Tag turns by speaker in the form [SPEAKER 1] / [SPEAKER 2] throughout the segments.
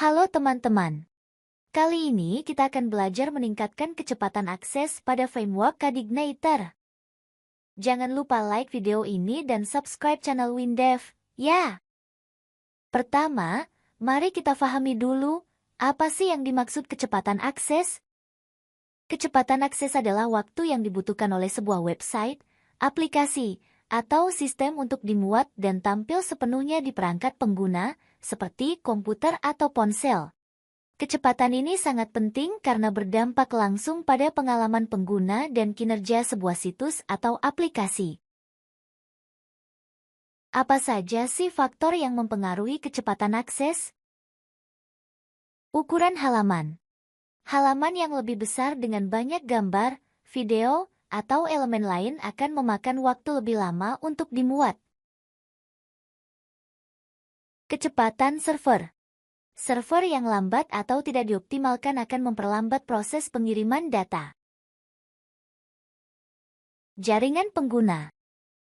[SPEAKER 1] Halo teman-teman, kali ini kita akan belajar meningkatkan kecepatan akses pada framework Codeignator. Jangan lupa like video ini dan subscribe channel WinDev, ya. Pertama, mari kita pahami dulu, apa sih yang dimaksud kecepatan akses? Kecepatan akses adalah waktu yang dibutuhkan oleh sebuah website, aplikasi, atau sistem untuk dimuat dan tampil sepenuhnya di perangkat pengguna, seperti komputer atau ponsel. Kecepatan ini sangat penting karena berdampak langsung pada pengalaman pengguna dan kinerja sebuah situs atau aplikasi. Apa saja sih faktor yang mempengaruhi kecepatan akses? Ukuran halaman. Halaman yang lebih besar dengan banyak gambar, video, atau elemen lain akan memakan waktu lebih lama untuk dimuat. Kecepatan server. Server yang lambat atau tidak dioptimalkan akan memperlambat proses pengiriman data. Jaringan pengguna.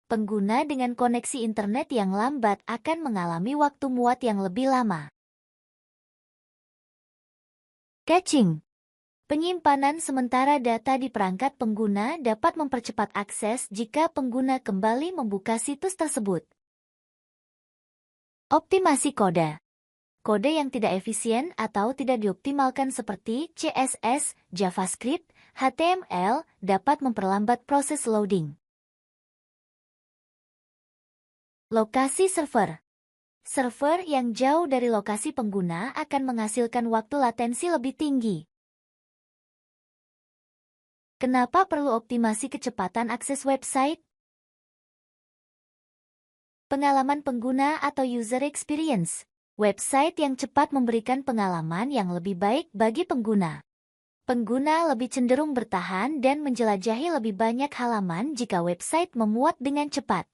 [SPEAKER 1] Pengguna dengan koneksi internet yang lambat akan mengalami waktu muat yang lebih lama. Caching. Penyimpanan sementara data di perangkat pengguna dapat mempercepat akses jika pengguna kembali membuka situs tersebut. Optimasi kode. Kode yang tidak efisien atau tidak dioptimalkan seperti CSS, JavaScript, HTML dapat memperlambat proses loading. Lokasi server. Server yang jauh dari lokasi pengguna akan menghasilkan waktu latensi lebih tinggi. Kenapa perlu optimasi kecepatan akses website? Pengalaman pengguna atau user experience. Website yang cepat memberikan pengalaman yang lebih baik bagi pengguna. Pengguna lebih cenderung bertahan dan menjelajahi lebih banyak halaman jika website memuat dengan cepat.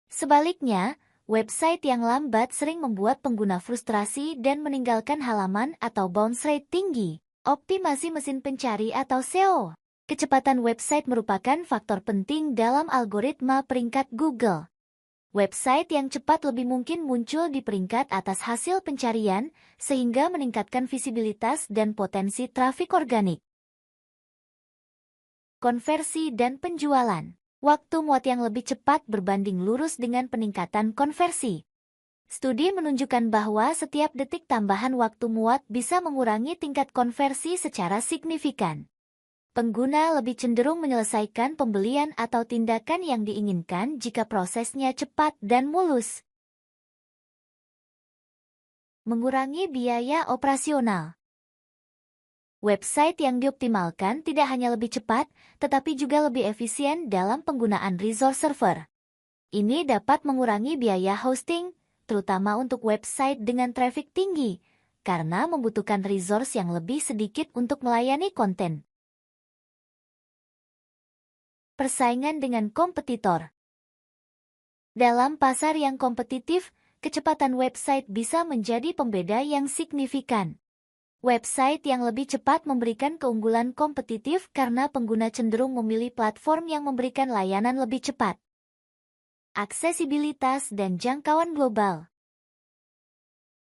[SPEAKER 1] Sebaliknya, website yang lambat sering membuat pengguna frustrasi dan meninggalkan halaman atau bounce rate tinggi. Optimasi mesin pencari atau SEO. Kecepatan website merupakan faktor penting dalam algoritma peringkat Google. Website yang cepat lebih mungkin muncul di peringkat atas hasil pencarian, sehingga meningkatkan visibilitas dan potensi trafik organik. Konversi dan penjualan. Waktu muat yang lebih cepat berbanding lurus dengan peningkatan konversi. Studi menunjukkan bahwa setiap detik tambahan waktu muat bisa mengurangi tingkat konversi secara signifikan. Pengguna lebih cenderung menyelesaikan pembelian atau tindakan yang diinginkan jika prosesnya cepat dan mulus. Mengurangi biaya operasional. Website yang dioptimalkan tidak hanya lebih cepat, tetapi juga lebih efisien dalam penggunaan resource server. Ini dapat mengurangi biaya hosting, terutama untuk website dengan traffic tinggi, karena membutuhkan resource yang lebih sedikit untuk melayani konten. Persaingan dengan kompetitor. Dalam pasar yang kompetitif, kecepatan website bisa menjadi pembeda yang signifikan. Website yang lebih cepat memberikan keunggulan kompetitif karena pengguna cenderung memilih platform yang memberikan layanan lebih cepat. Aksesibilitas dan jangkauan global.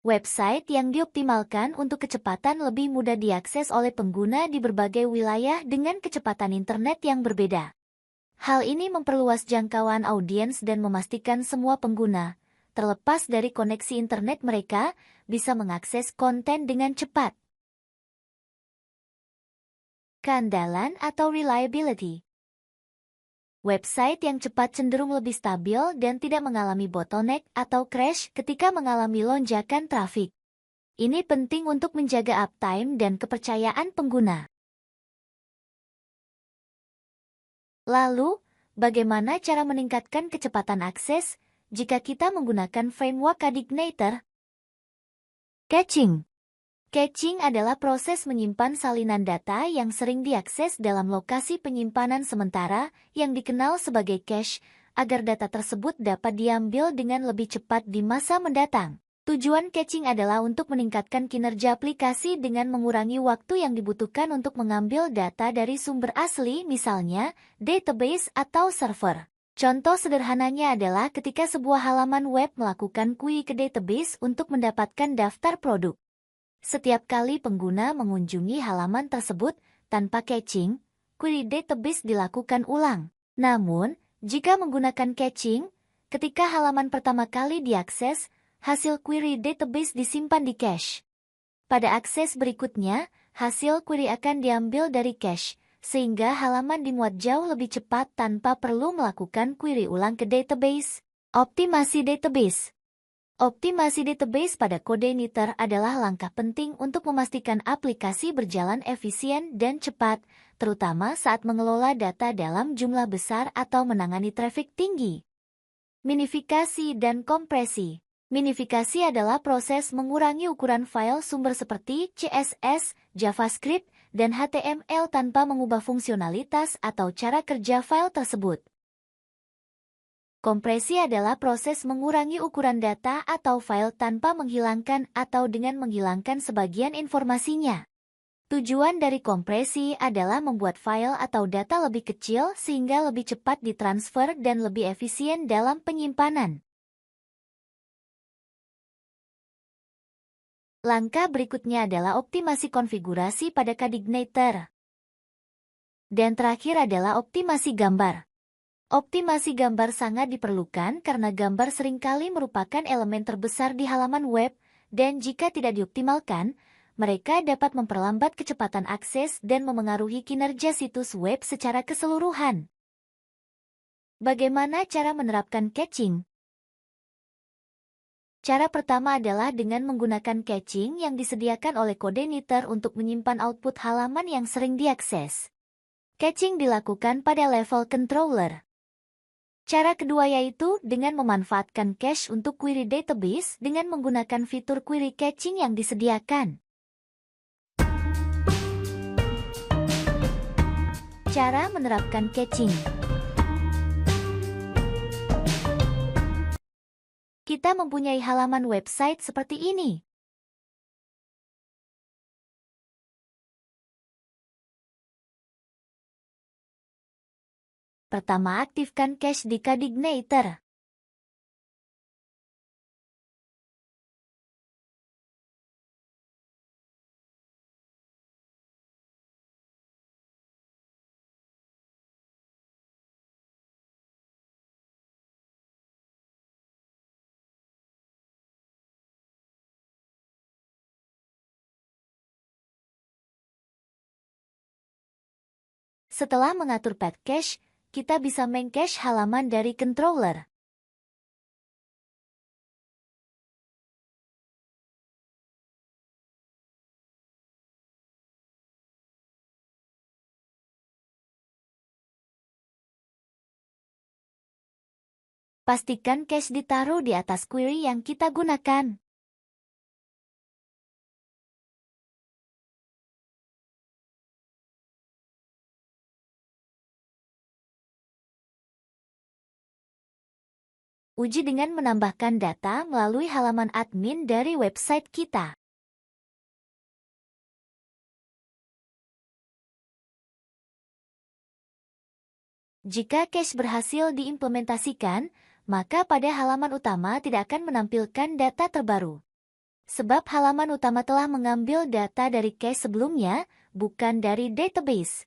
[SPEAKER 1] Website yang dioptimalkan untuk kecepatan lebih mudah diakses oleh pengguna di berbagai wilayah dengan kecepatan internet yang berbeda. Hal ini memperluas jangkauan audiens dan memastikan semua pengguna, terlepas dari koneksi internet mereka, bisa mengakses konten dengan cepat. Keandalan atau reliability. Website yang cepat cenderung lebih stabil dan tidak mengalami bottleneck atau crash ketika mengalami lonjakan trafik. Ini penting untuk menjaga uptime dan kepercayaan pengguna. Lalu, bagaimana cara meningkatkan kecepatan akses jika kita menggunakan framework Codeignator? Caching. Caching adalah proses menyimpan salinan data yang sering diakses dalam lokasi penyimpanan sementara yang dikenal sebagai cache, agar data tersebut dapat diambil dengan lebih cepat di masa mendatang. Tujuan caching adalah untuk meningkatkan kinerja aplikasi dengan mengurangi waktu yang dibutuhkan untuk mengambil data dari sumber asli, misalnya database atau server. Contoh sederhananya adalah ketika sebuah halaman web melakukan query ke database untuk mendapatkan daftar produk. Setiap kali pengguna mengunjungi halaman tersebut tanpa caching, query database dilakukan ulang. Namun, jika menggunakan caching, ketika halaman pertama kali diakses, hasil query database disimpan di cache. Pada akses berikutnya, hasil query akan diambil dari cache, sehingga halaman dimuat jauh lebih cepat tanpa perlu melakukan query ulang ke database. Optimasi database. Optimasi database pada CodeNeter adalah langkah penting untuk memastikan aplikasi berjalan efisien dan cepat, terutama saat mengelola data dalam jumlah besar atau menangani traffic tinggi. Minifikasi dan kompresi. Minifikasi adalah proses mengurangi ukuran file sumber seperti CSS, JavaScript, dan HTML tanpa mengubah fungsionalitas atau cara kerja file tersebut. Kompresi adalah proses mengurangi ukuran data atau file tanpa menghilangkan atau dengan menghilangkan sebagian informasinya. Tujuan dari kompresi adalah membuat file atau data lebih kecil sehingga lebih cepat ditransfer dan lebih efisien dalam penyimpanan. Langkah berikutnya adalah optimasi konfigurasi pada CodeNeter. Dan terakhir adalah optimasi gambar. Optimasi gambar sangat diperlukan karena gambar seringkali merupakan elemen terbesar di halaman web, dan jika tidak dioptimalkan, mereka dapat memperlambat kecepatan akses dan memengaruhi kinerja situs web secara keseluruhan. Bagaimana cara menerapkan caching? Cara pertama adalah dengan menggunakan caching yang disediakan oleh CodeNeter untuk menyimpan output halaman yang sering diakses. Caching dilakukan pada level controller. Cara kedua yaitu dengan memanfaatkan cache untuk query database dengan menggunakan fitur query caching yang disediakan. Cara menerapkan caching. Kita mempunyai halaman website seperti ini. Pertama, aktifkan cache di CodeNeter. Setelah mengatur path cache, kita bisa mengcache halaman dari controller. Pastikan cache ditaruh di atas query yang kita gunakan. Uji dengan menambahkan data melalui halaman admin dari website kita. Jika cache berhasil diimplementasikan, maka pada halaman utama tidak akan menampilkan data terbaru. Sebab halaman utama telah mengambil data dari cache sebelumnya, bukan dari database.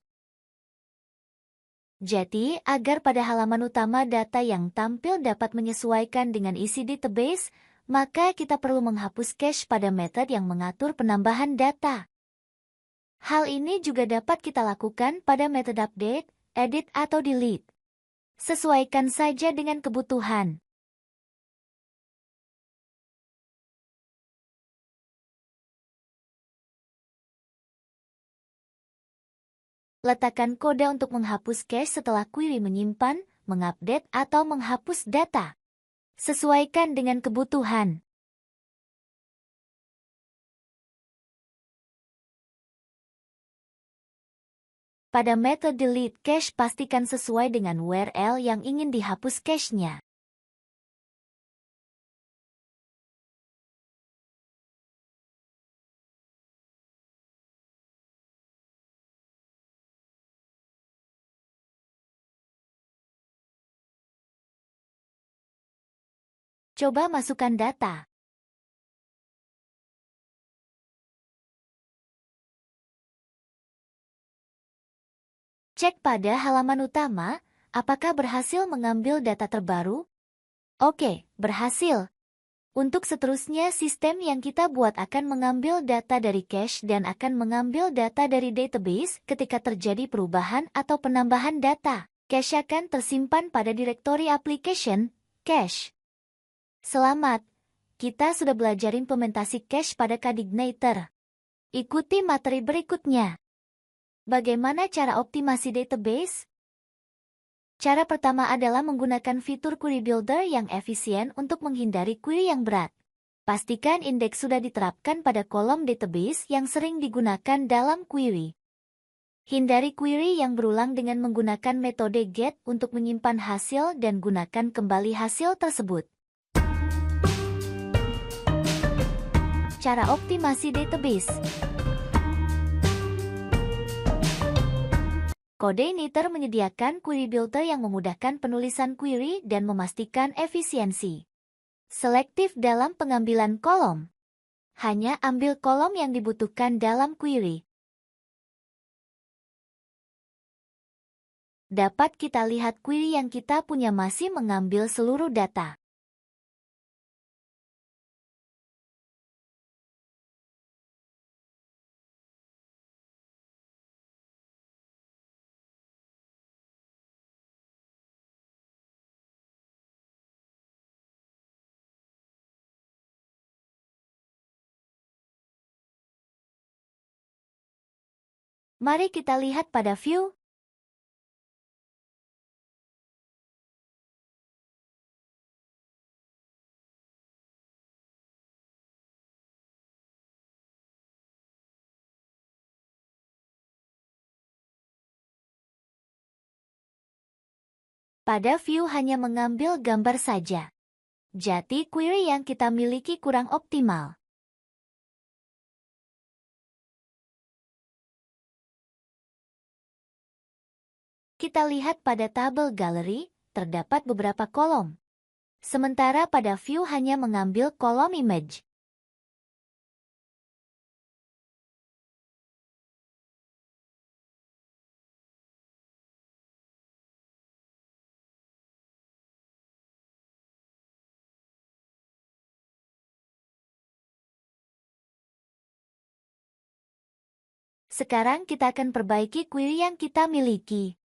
[SPEAKER 1] Jadi, agar pada halaman utama data yang tampil dapat menyesuaikan dengan isi database, maka kita perlu menghapus cache pada metode yang mengatur penambahan data. Hal ini juga dapat kita lakukan pada metode update, edit atau delete. Sesuaikan saja dengan kebutuhan. Letakkan kode untuk menghapus cache setelah query menyimpan, mengupdate atau menghapus data. Sesuaikan dengan kebutuhan. Pada metode delete cache pastikan sesuai dengan URL yang ingin dihapus cache-nya. Coba masukkan data. Cek pada halaman utama, apakah berhasil mengambil data terbaru? Oke, berhasil. Untuk seterusnya, sistem yang kita buat akan mengambil data dari cache dan akan mengambil data dari database ketika terjadi perubahan atau penambahan data. Cache akan tersimpan pada direktori application, cache. Selamat, kita sudah belajar implementasi cache pada Codeignator. Ikuti materi berikutnya. Bagaimana cara optimasi database? Cara pertama adalah menggunakan fitur Query Builder yang efisien untuk menghindari query yang berat. Pastikan indeks sudah diterapkan pada kolom database yang sering digunakan dalam query. Hindari query yang berulang dengan menggunakan metode get untuk menyimpan hasil dan gunakan kembali hasil tersebut. Cara optimasi database. Codeinator menyediakan query builder yang memudahkan penulisan query dan memastikan efisiensi. Selektif dalam pengambilan kolom. Hanya ambil kolom yang dibutuhkan dalam query. Dapat kita lihat query yang kita punya masih mengambil seluruh data. Mari kita lihat pada view. Pada view hanya mengambil gambar saja. Jadi query yang kita miliki kurang optimal. Kita lihat pada tabel gallery, terdapat beberapa kolom. Sementara pada view hanya mengambil kolom image. Sekarang kita akan perbaiki query yang kita miliki.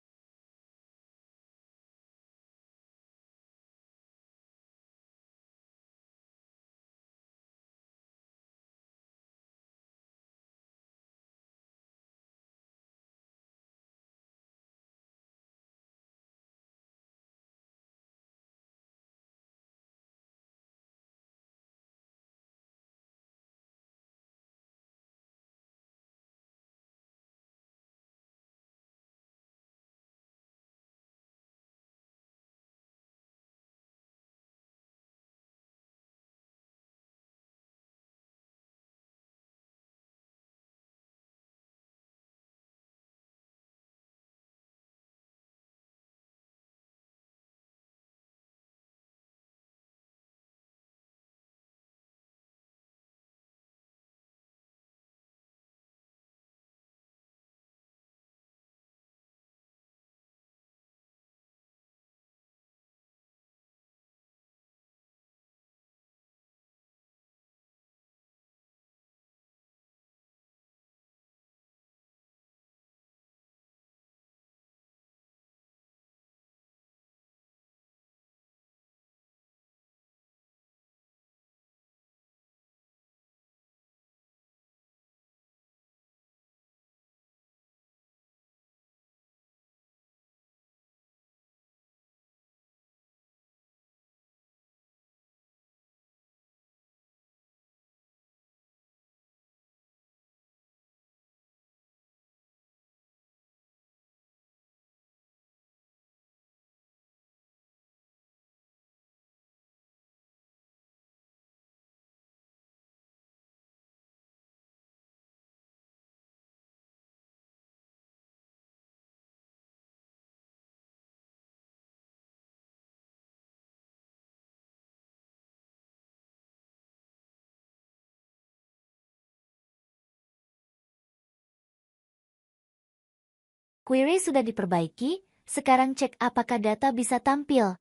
[SPEAKER 1] Query sudah diperbaiki, sekarang cek apakah data bisa tampil.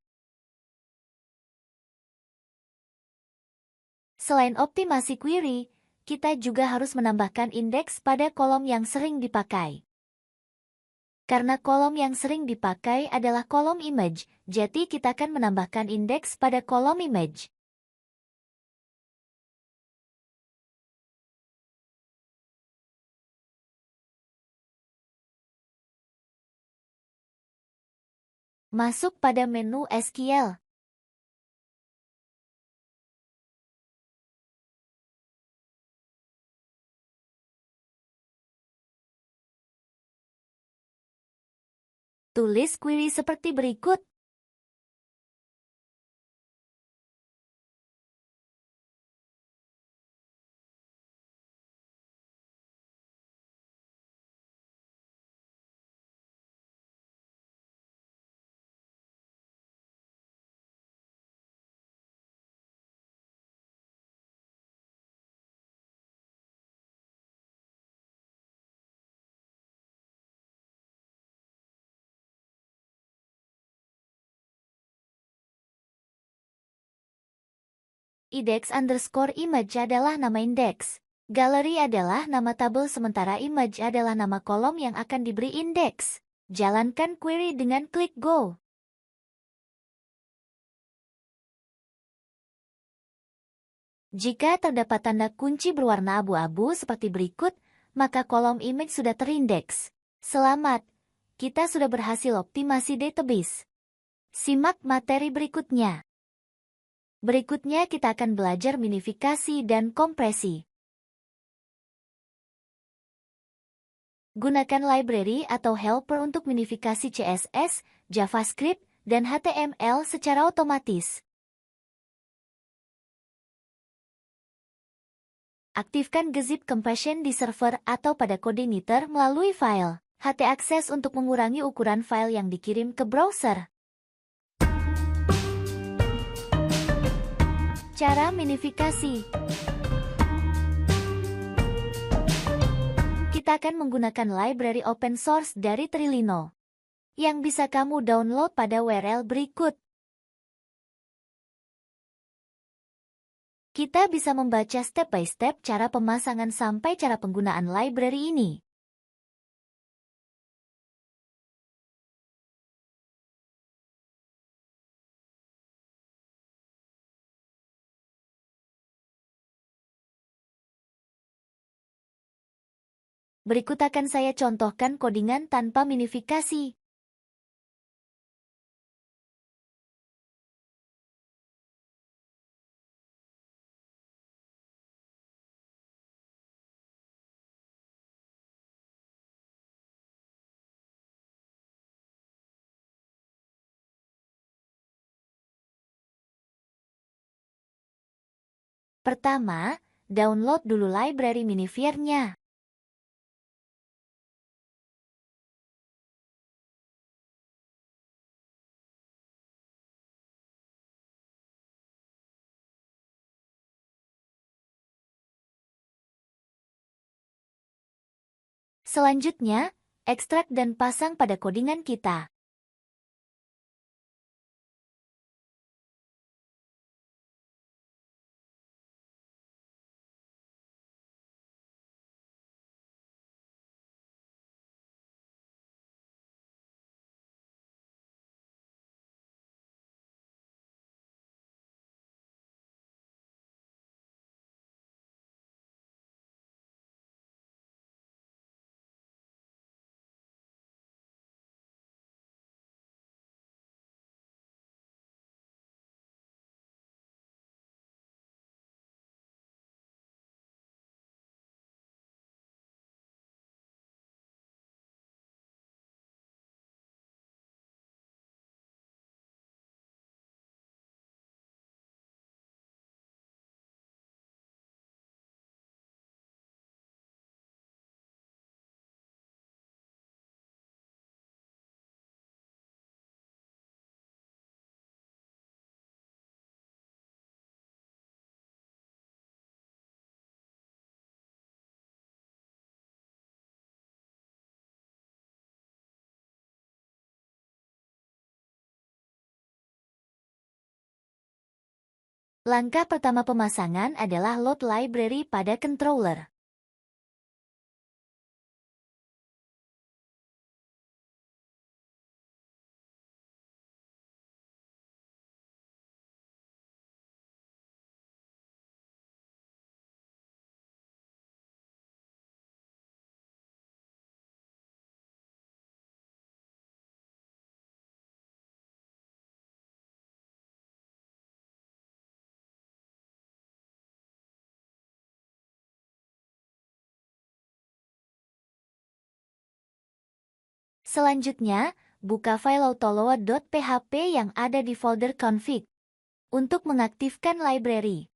[SPEAKER 1] Selain optimasi query, kita juga harus menambahkan indeks pada kolom yang sering dipakai. Karena kolom yang sering dipakai adalah kolom image, jadi kita akan menambahkan indeks pada kolom image. Masuk pada menu SQL. Tulis query seperti berikut. Index_image adalah nama indeks. Gallery adalah nama tabel sementara image adalah nama kolom yang akan diberi indeks. Jalankan query dengan klik Go. Jika terdapat tanda kunci berwarna abu-abu seperti berikut, maka kolom image sudah terindeks. Selamat, kita sudah berhasil optimasi database. Simak materi berikutnya. Berikutnya kita akan belajar minifikasi dan kompresi. Gunakan library atau helper untuk minifikasi CSS, JavaScript, dan HTML secara otomatis. Aktifkan gzip compression di server atau pada coordinator melalui file htaccess untuk mengurangi ukuran file yang dikirim ke browser. Cara minifikasi. Kita akan menggunakan library open source dari Trilino yang bisa kamu download pada URL berikut. Kita bisa membaca step by step cara pemasangan sampai cara penggunaan library ini. Berikut akan saya contohkan codingan tanpa minifikasi. Pertama, download dulu library Minifier-nya. Selanjutnya, ekstrak dan pasang pada codingan kita. Langkah pertama pemasangan adalah load library pada controller. Selanjutnya, buka file autoload.php yang ada di folder config untuk mengaktifkan library.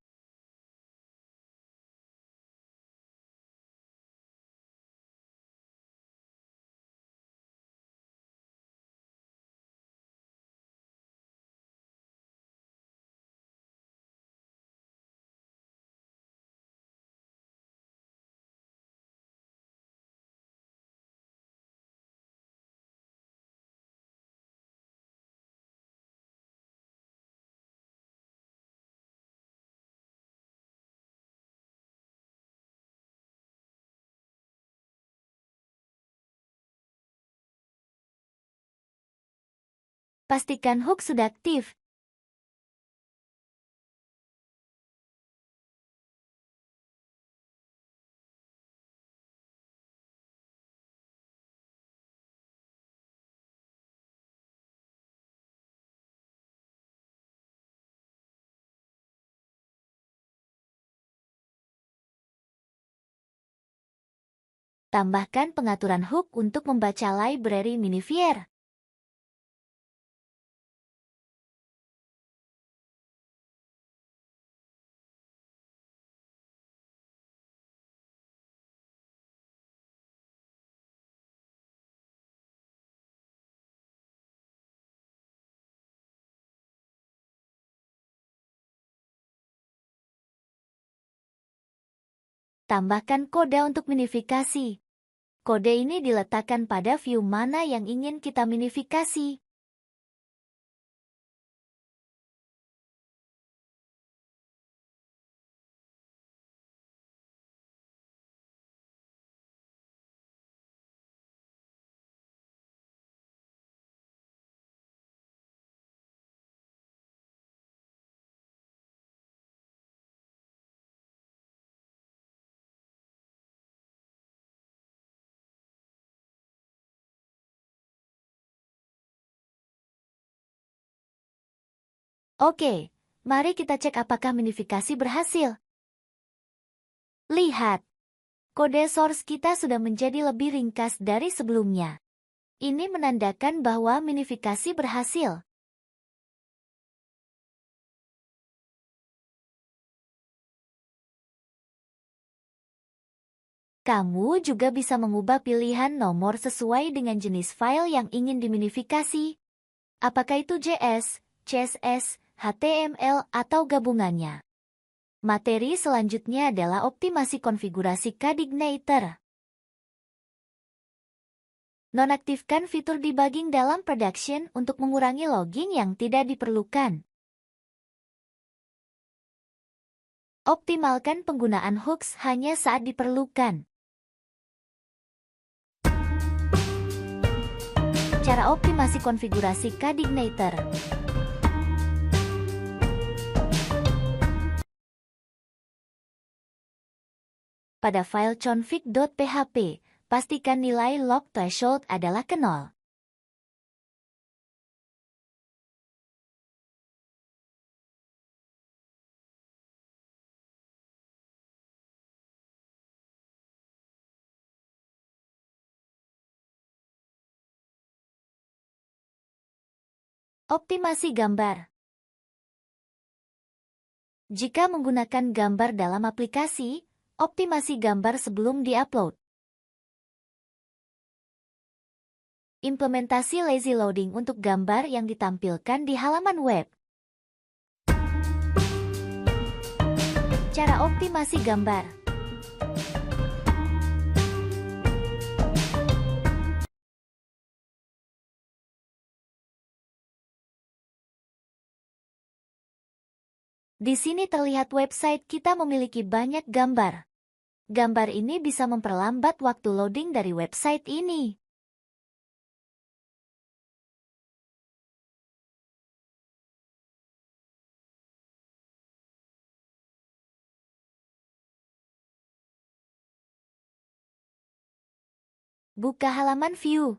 [SPEAKER 1] Pastikan hook sudah aktif. Tambahkan pengaturan hook untuk membaca library Minifier. Tambahkan kode untuk minifikasi. Kode ini diletakkan pada view mana yang ingin kita minifikasi. Oke, mari kita cek apakah minifikasi berhasil. Lihat, kode source kita sudah menjadi lebih ringkas dari sebelumnya. Ini menandakan bahwa minifikasi berhasil. Kamu juga bisa mengubah pilihan nomor sesuai dengan jenis file yang ingin diminifikasi. Apakah itu JS, CSS, HTML, atau gabungannya. Materi selanjutnya adalah optimasi konfigurasi Codeignator. Nonaktifkan fitur debugging dalam production untuk mengurangi logging yang tidak diperlukan. Optimalkan penggunaan hooks hanya saat diperlukan. Cara optimasi konfigurasi Codeignator. Pada file config.php, pastikan nilai log threshold adalah 0. Optimasi gambar. Jika menggunakan gambar dalam aplikasi, optimasi gambar sebelum diupload. Implementasi lazy loading untuk gambar yang ditampilkan di halaman web. Cara optimasi gambar. Di sini terlihat website kita memiliki banyak gambar. Gambar ini bisa memperlambat waktu loading dari website ini. Buka halaman view.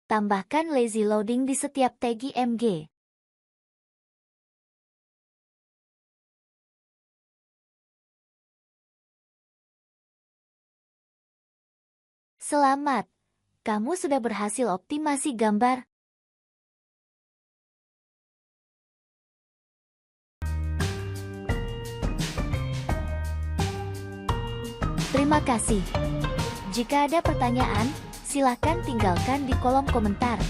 [SPEAKER 1] Tambahkan lazy loading di setiap tag IMG. Selamat, kamu sudah berhasil optimasi gambar. Terima kasih. Jika ada pertanyaan, silakan tinggalkan di kolom komentar.